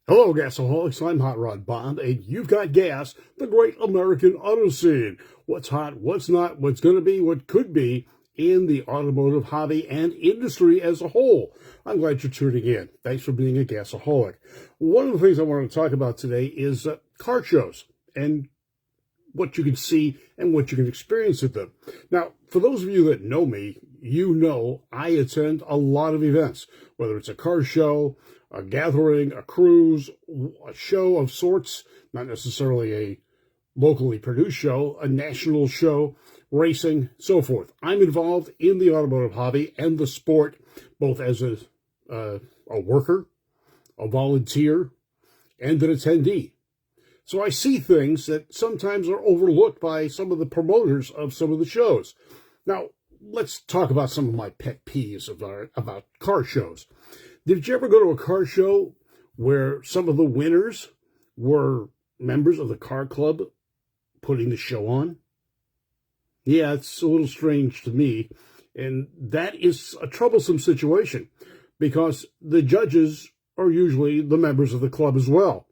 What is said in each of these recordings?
Hello, Gasaholics. I'm Hot Rod Bob, and you've got gas, the great American auto scene. What's hot, what's not, what's going to be, what could be in the automotive hobby and industry as a whole. I'm glad you're tuning in. Thanks for being a Gasaholic. One of the things I want to talk about today is car shows and what you can see and what you can experience at them. Now, for those of you that know me, you know I attend a lot of events, whether it's a car show, a gathering, a cruise, a show of sorts, not necessarily a locally produced show, a national show, racing, so forth. I'm involved in the automotive hobby and the sport, both as a worker, a volunteer, and an attendee. So I see things that sometimes are overlooked by some of the promoters of some of the shows. Now, let's talk about some of my pet peeves about car shows. Did you ever go to a car show where some of the winners were members of the car club putting the show on? Yeah, it's a little strange to me. And that is a troublesome situation because the judges are usually the members of the club as well.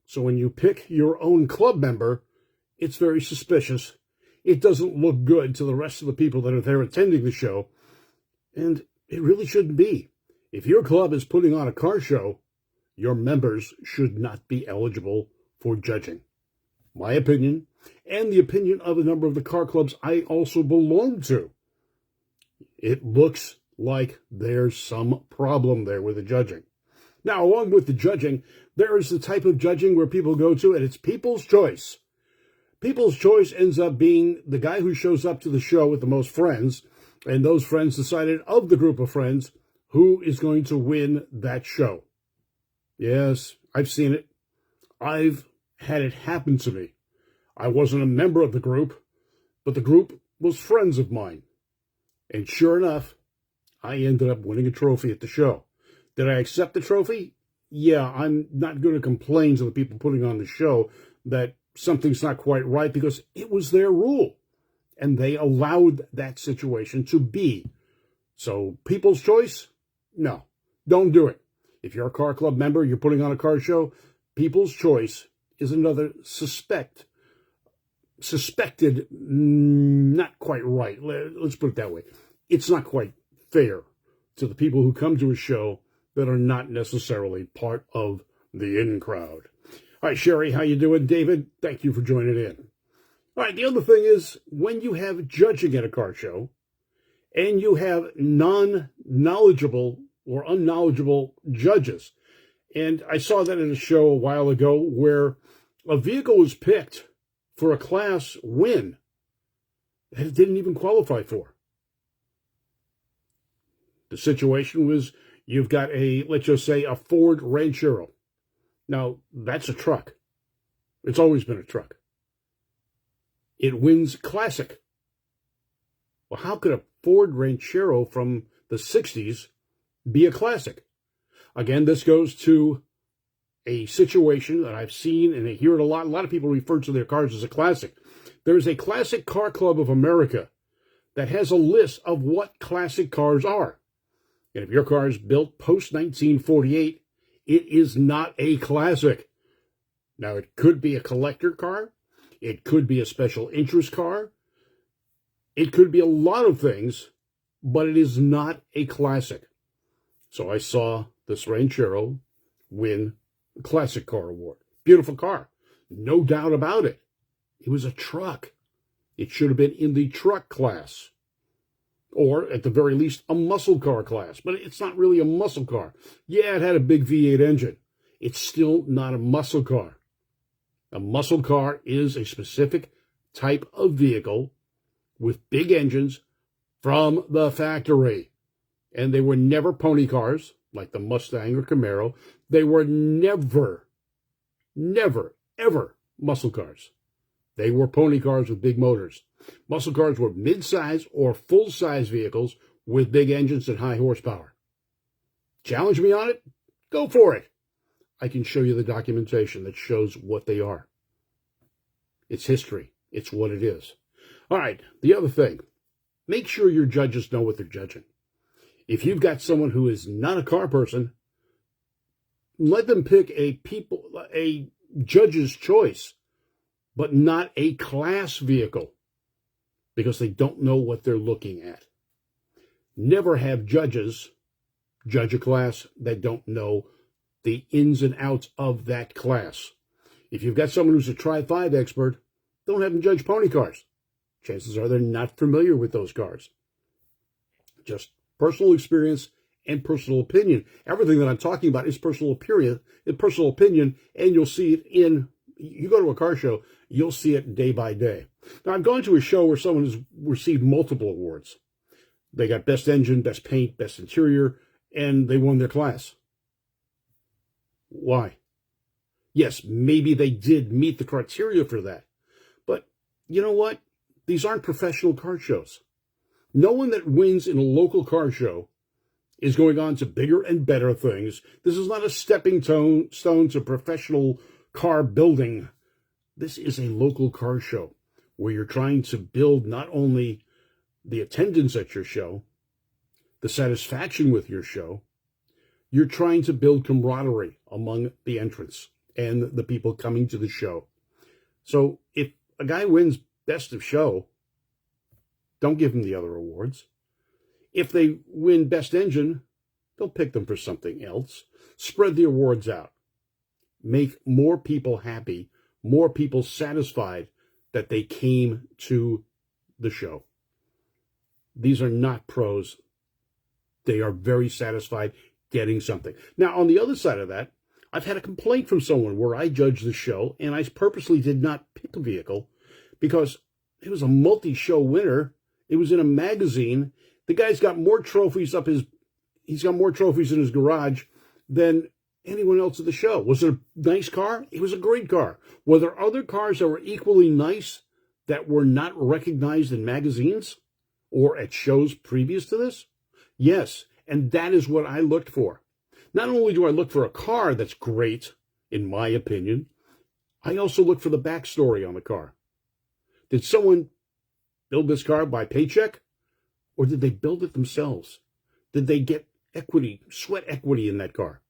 So when you pick your own club member, it's very suspicious. It doesn't look good to the rest of the people that are there attending the show. And it really shouldn't be. If your club is putting on a car show, your members should not be eligible for judging. My opinion, and the opinion of a number of the car clubs I also belong to. It looks like there's some problem there with the judging. Now, along with the judging, there is the type of judging where people go to, and it's people's choice. People's choice ends up being the guy who shows up to the show with the most friends, and those friends decided of the group of friends who is going to win that show. Yes, I've seen it. I've had it happen to me. I wasn't a member of the group, but the group was friends of mine. And sure enough, I ended up winning a trophy at the show. Did I accept the trophy? Yeah, I'm not going to complain to the people putting on the show that something's not quite right because it was their rule. And they allowed that situation to be. So people's choice? No, don't do it. If you're a car club member, you're putting on a car show, people's choice is another suspected, not quite right. Let's put it that way. It's not quite fair to the people who come to a show that are not necessarily part of the in crowd. Hi, Sherry. How you doing? David, thank you for joining in. All right, the other thing is when you have judging at a car show and you have non-knowledgeable or unknowledgeable judges, and I saw that at a show a while ago where a vehicle was picked for a class win that it didn't even qualify for. The situation was you've got let's just say, a Ford Ranchero. Now, that's a truck. It's always been a truck. It wins Classic. Well, how could a Ford Ranchero from the 60s be a Classic? Again, this goes to a situation that I've seen, and I hear it a lot. A lot of people refer to their cars as a Classic. There is a Classic Car Club of America that has a list of what classic cars are. And if your car is built post-1948, it is not a classic. Now, it could be a collector car. It could be a special interest car. It could be a lot of things, but it is not a classic. So I saw this Ranchero win the Classic Car Award. Beautiful car. No doubt about it. It was a truck. It should have been in the truck class. Or, at the very least, a muscle car class. But it's not really a muscle car. Yeah, it had a big V8 engine. It's still not a muscle car. A muscle car is a specific type of vehicle with big engines from the factory. And they were never pony cars, like the Mustang or Camaro. They were never, ever muscle cars. They were pony cars with big motors. Muscle cars were mid-size or full-size vehicles with big engines and high horsepower. Challenge me on it? Go for it. I can show you the documentation that shows what they are. It's history. It's what it is. All right, the other thing. Make sure your judges know what they're judging. If you've got someone who is not a car person, let them pick a judge's choice, but not a class vehicle, because they don't know what they're looking at. Never have judges judge a class that don't know the ins and outs of that class. If you've got someone who's a Tri-5 expert, don't have them judge pony cars. Chances are they're not familiar with those cars. Just personal experience and personal opinion. Everything that I'm talking about is personal opinion, and you'll see it you go to a car show, you'll see it day by day. Now, I've gone to a show where someone has received multiple awards. They got best engine, best paint, best interior, and they won their class. Why? Yes, maybe they did meet the criteria for that. But you know what? These aren't professional car shows. No one that wins in a local car show is going on to bigger and better things. This is not a stepping stone to professional car building. This is a local car show where you're trying to build not only the attendance at your show, the satisfaction with your show, you're trying to build camaraderie among the entrants and the people coming to the show. So if a guy wins best of show, don't give him the other awards. If they win best engine, don't pick them for something else. Spread the awards out. Make more people happy, more people satisfied that they came to the show. These are not pros. They are very satisfied getting something. Now, on the other side of that, I've had a complaint from someone where I judged the show, and I purposely did not pick a vehicle because it was a multi-show winner. It was in a magazine. The guy's got more trophies he's got more trophies in his garage than anyone else at the show. Was it a nice car? It was a great car. Were there other cars that were equally nice that were not recognized in magazines or at shows previous to this? Yes, and that is what I looked for. Not only do I look for a car that's great, in my opinion, I also look for the backstory on the car. Did someone build this car by paycheck, or did they build it themselves? Did they get equity, sweat equity in that car?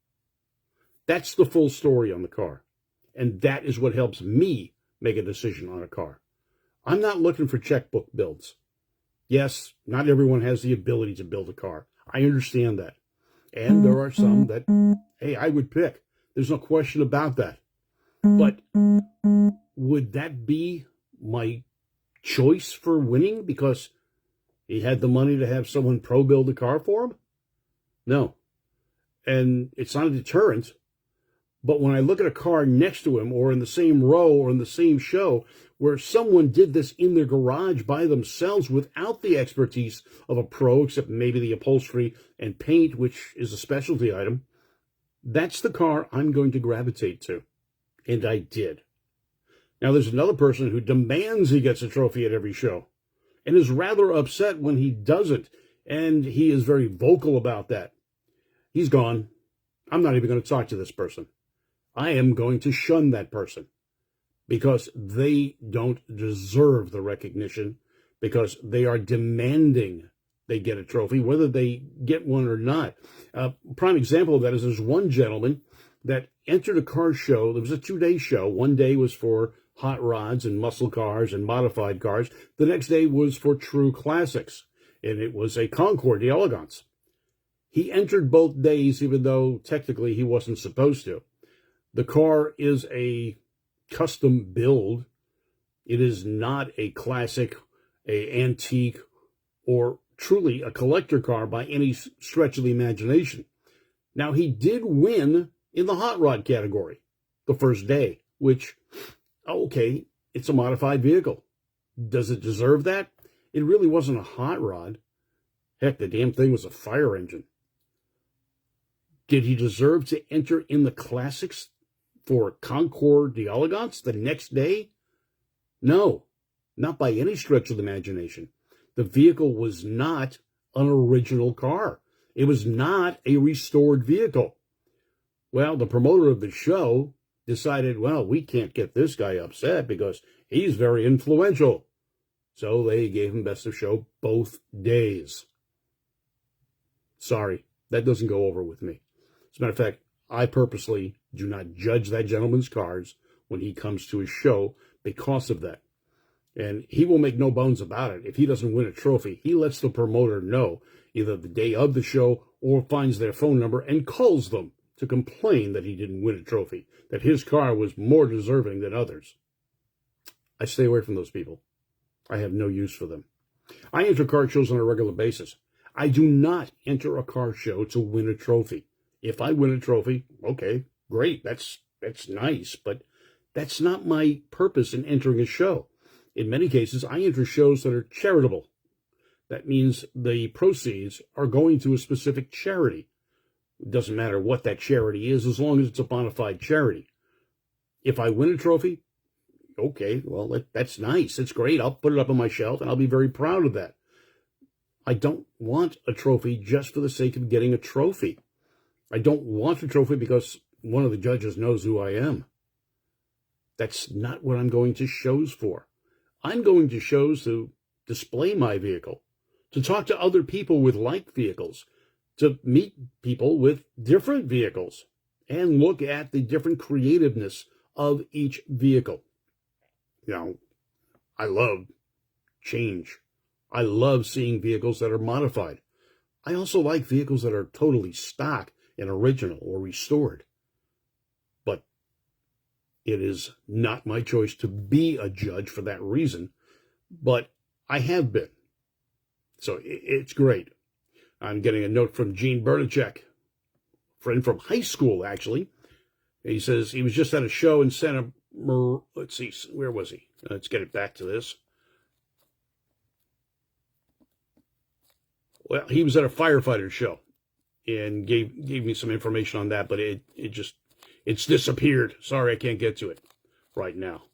That's the full story on the car, and that is what helps me make a decision on a car. I'm not looking for checkbook builds. Yes, not everyone has the ability to build a car. I understand that. And there are some that, hey, I would pick. There's no question about that. But would that be my choice for winning because he had the money to have someone pro build a car for him? No. And it's not a deterrent. But when I look at a car next to him or in the same row or in the same show where someone did this in their garage by themselves without the expertise of a pro, except maybe the upholstery and paint, which is a specialty item, that's the car I'm going to gravitate to. And I did. Now, there's another person who demands he gets a trophy at every show and is rather upset when he doesn't. And he is very vocal about that. He's gone. I'm not even going to talk to this person. I am going to shun that person because they don't deserve the recognition, because they are demanding they get a trophy, whether they get one or not. Prime example of that is there's one gentleman that entered a car show. There was a 2-day show. One day was for hot rods and muscle cars and modified cars. The next day was for true classics, and it was a Concorde d'Elegance. He entered both days, even though technically he wasn't supposed to. The car is a custom build. It is not a classic, a antique, or truly a collector car by any stretch of the imagination. Now, he did win in the hot rod category the first day, which, okay, it's a modified vehicle. Does it deserve that? It really wasn't a hot rod. Heck, the damn thing was a fire engine. Did he deserve to enter in the classics for Concorde d'Elegance the next day? No, not by any stretch of the imagination. The vehicle was not an original car. It was not a restored vehicle. Well, the promoter of the show decided, well, we can't get this guy upset because he's very influential. So they gave him best of show both days. Sorry, that doesn't go over with me. As a matter of fact, I purposely do not judge that gentleman's cars when he comes to his show because of that. And he will make no bones about it. If he doesn't win a trophy, he lets the promoter know either the day of the show or finds their phone number and calls them to complain that he didn't win a trophy, that his car was more deserving than others. I stay away from those people. I have no use for them. I enter car shows on a regular basis. I do not enter a car show to win a trophy. If I win a trophy, okay, great, that's nice, but that's not my purpose in entering a show. In many cases, I enter shows that are charitable. That means the proceeds are going to a specific charity. It doesn't matter what that charity is, as long as it's a bona fide charity. If I win a trophy, okay, well, that's nice. It's great. I'll put it up on my shelf, and I'll be very proud of that. I don't want a trophy just for the sake of getting a trophy. I don't want a trophy because one of the judges knows who I am. That's not what I'm going to shows for. I'm going to shows to display my vehicle, to talk to other people with like vehicles, to meet people with different vehicles, and look at the different creativeness of each vehicle. You know, I love change. I love seeing vehicles that are modified. I also like vehicles that are totally stock and original or restored. But it is not my choice to be a judge for that reason, but I have been. So it's great. I'm getting a note from Gene Bernacek, friend from high school, actually. He says he was just at a show in Santa Maria. Let's see, where was he? Let's get it back to this. Well, he was at a firefighter show and gave me some information on that, but it's disappeared. Sorry, I can't get to it right now.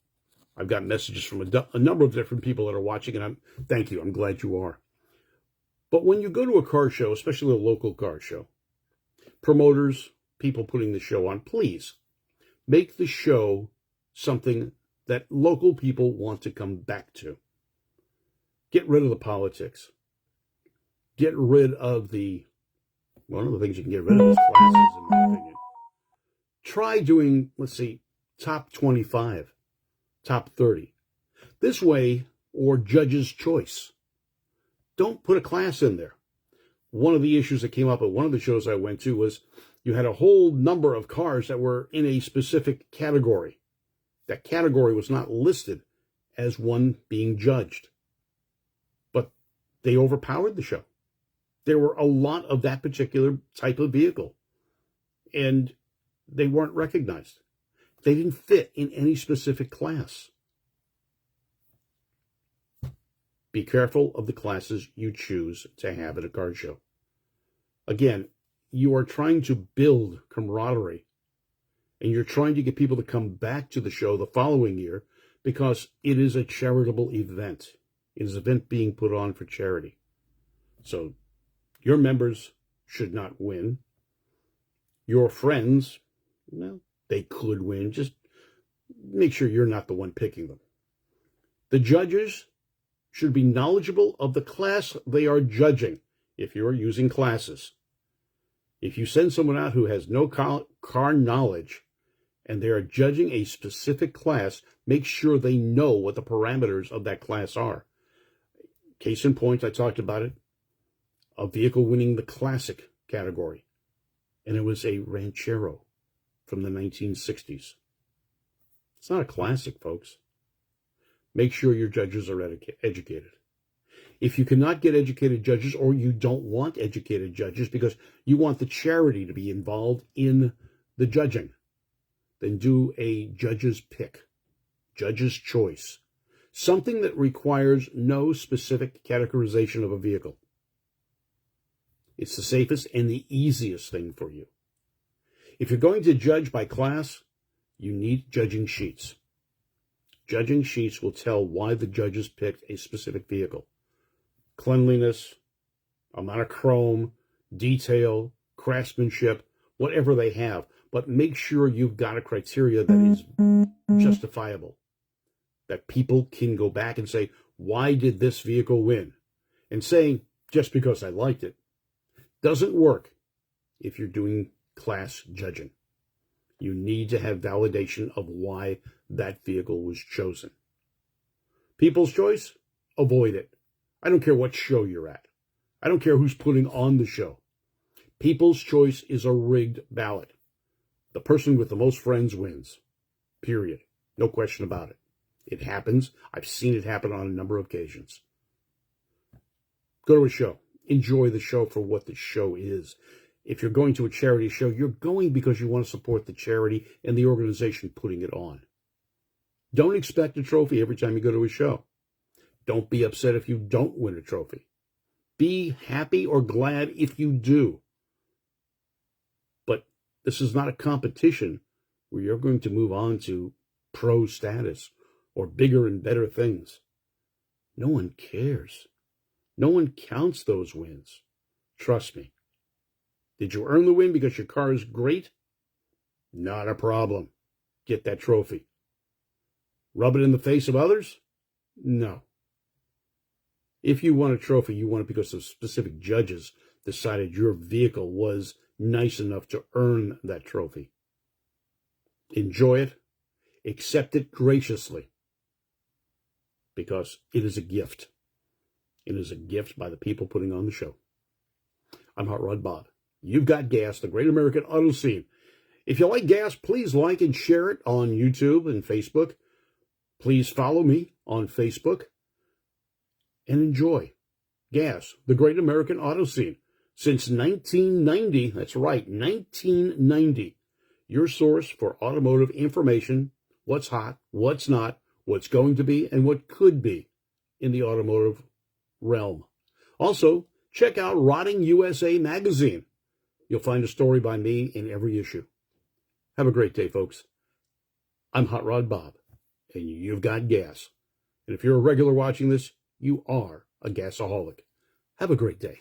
I've got messages from a number of different people that are watching, and thank you. I'm glad you are. But when you go to a car show, especially a local car show, promoters, people putting the show on, please make the show something that local people want to come back to. Get rid of the politics. Get rid of one of the things you can get rid of is classes, in my opinion. Try doing, let's see, top 25, top 30. This way, or judge's choice. Don't put a class in there. One of the issues that came up at one of the shows I went to was you had a whole number of cars that were in a specific category. That category was not listed as one being judged. But they overpowered the show. There were a lot of that particular type of vehicle, and they weren't recognized. They didn't fit in any specific class. Be careful of the classes you choose to have at a car show. Again, you are trying to build camaraderie, and you're trying to get people to come back to the show the following year because it is a charitable event. It is an event being put on for charity. So your members should not win. Your friends, well, they could win. Just make sure you're not the one picking them. The judges should be knowledgeable of the class they are judging if you're using classes. If you send someone out who has no car knowledge and they are judging a specific class, make sure they know what the parameters of that class are. Case in point, I talked about it. A vehicle winning the classic category, and it was a Ranchero from the 1960s. It's not a classic, folks. Make sure your judges are educated. If you cannot get educated judges, or you don't want educated judges because you want the charity to be involved in the judging, then do a judge's pick, judge's choice, something that requires no specific categorization of a vehicle. It's the safest and the easiest thing for you. If you're going to judge by class, you need judging sheets. Judging sheets will tell why the judges picked a specific vehicle. Cleanliness, amount of chrome, detail, craftsmanship, whatever they have. But make sure you've got a criteria that is justifiable. That people can go back and say, why did this vehicle win? And saying, just because I liked it, doesn't work if you're doing class judging. You need to have validation of why that vehicle was chosen. People's choice? Avoid it. I don't care what show you're at. I don't care who's putting on the show. People's choice is a rigged ballot. The person with the most friends wins. Period. No question about it. It happens. I've seen it happen on a number of occasions. Go to a show. Enjoy the show for what the show is. If you're going to a charity show, you're going because you want to support the charity and the organization putting it on. Don't expect a trophy every time you go to a show. Don't be upset if you don't win a trophy. Be happy or glad if you do. But this is not a competition where you're going to move on to pro status or bigger and better things. No one cares. No one counts those wins. Trust me. Did you earn the win because your car is great? Not a problem. Get that trophy. Rub it in the face of others? No. If you want a trophy, you want it because of specific judges decided your vehicle was nice enough to earn that trophy. Enjoy it. Accept it graciously. Because it is a gift. It is a gift by the people putting on the show. I'm Hot Rod Bob. You've got GAAS, the Great American Auto Scene. If you like GAAS, please like and share it on YouTube and Facebook. Please follow me on Facebook. And enjoy GAAS, the Great American Auto Scene. Since 1990, that's right, 1990, your source for automotive information, what's hot, what's not, what's going to be, and what could be in the automotive realm. Also, check out Rodding USA magazine. You'll find a story by me in every issue. Have a great day, folks. I'm Hot Rod Bob, and you've got GAAS. And if you're a regular watching this, you are a gasaholic. Have a great day.